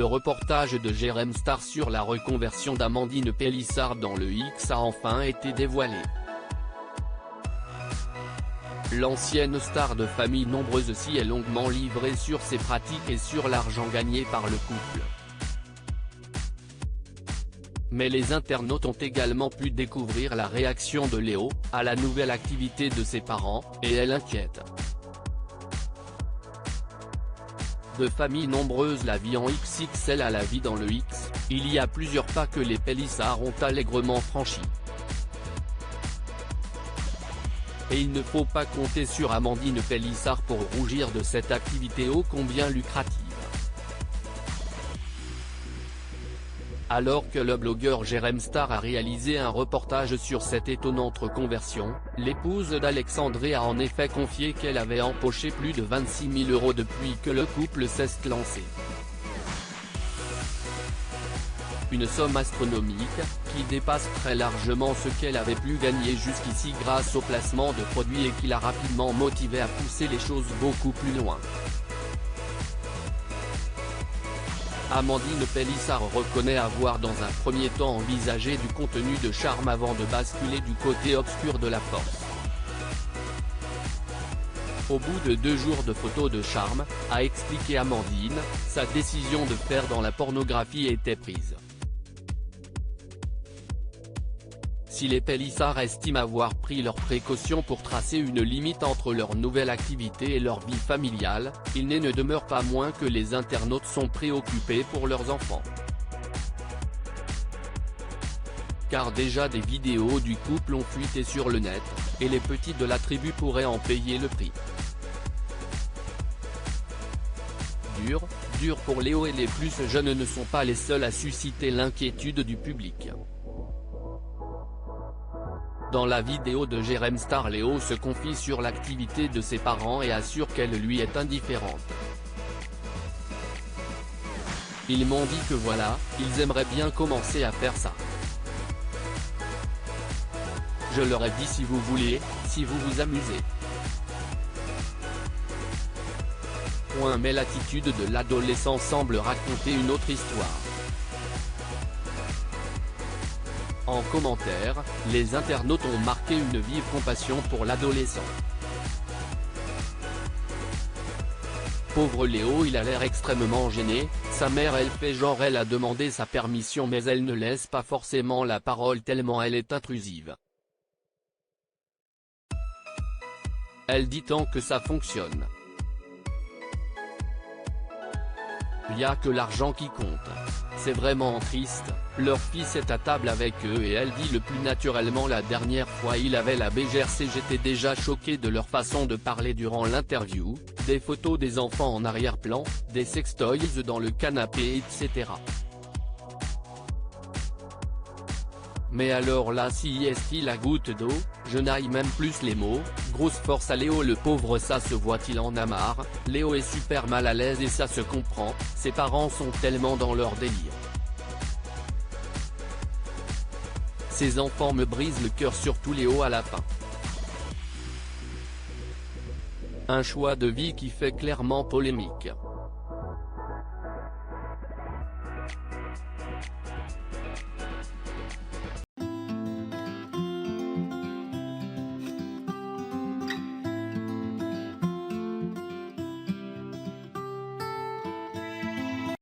Le reportage de Jérém Star sur la reconversion d'Amandine Pélissard dans le X a enfin été dévoilé. L'ancienne star de famille nombreuse s'y est longuement livrée sur ses pratiques et sur l'argent gagné par le couple. Mais les internautes ont également pu découvrir la réaction de Léo à la nouvelle activité de ses parents, et elle inquiète. De famille nombreuse la vie en XXL à la vie dans le X, il y a plusieurs pas que les Pélissard ont allègrement franchis. Et il ne faut pas compter sur Amandine Pélissard pour rougir de cette activité ô combien lucrative. Alors que le blogueur Jérém Star a réalisé un reportage sur cette étonnante reconversion, l'épouse d'Alexandre a en effet confié qu'elle avait empoché plus de 26 000 € depuis que le couple s'est lancé. Une somme astronomique, qui dépasse très largement ce qu'elle avait pu gagner jusqu'ici grâce au placement de produits et qui l'a rapidement motivée à pousser les choses beaucoup plus loin. Amandine Pélissard reconnaît avoir dans un premier temps envisagé du contenu de charme avant de basculer du côté obscur de la force. Au bout de 2 jours de photos de charme, a expliqué Amandine, sa décision de faire dans la pornographie était prise. Si les Pélissard estiment avoir pris leurs précautions pour tracer une limite entre leur nouvelle activité et leur vie familiale, il ne demeure pas moins que les internautes sont préoccupés pour leurs enfants. Car déjà des vidéos du couple ont fuité sur le net, et les petits de la tribu pourraient en payer le prix. Dur pour Léo, et les plus jeunes ne sont pas les seuls à susciter l'inquiétude du public. Dans la vidéo de Jérém Star, Léo se confie sur l'activité de ses parents et assure qu'elle lui est indifférente. Ils m'ont dit que voilà, ils aimeraient bien commencer à faire ça. Je leur ai dit si vous voulez, si vous vous amusez. Mais l'attitude de l'adolescent semble raconter une autre histoire. En commentaire, les internautes ont marqué une vive compassion pour l'adolescent. Pauvre Léo, il a l'air extrêmement gêné, sa mère elle fait genre elle a demandé sa permission mais elle ne laisse pas forcément la parole tellement elle est intrusive. Elle dit tant que ça fonctionne. Il n'y a que l'argent qui compte. C'est vraiment triste, leur fils est à table avec eux et elle dit le plus naturellement la dernière fois il avait la BGRC j'étais déjà choqué de leur façon de parler durant l'interview, des photos des enfants en arrière-plan, des sextoys dans le canapé etc. Mais alors là si est-il la goutte d'eau, je n'aille même plus les mots, grosse force à Léo le pauvre ça se voit il en a marre, Léo est super mal à l'aise et ça se comprend, ses parents sont tellement dans leur délire. Ces enfants me brisent le cœur surtout Léo à la fin. Un choix de vie qui fait clairement polémique.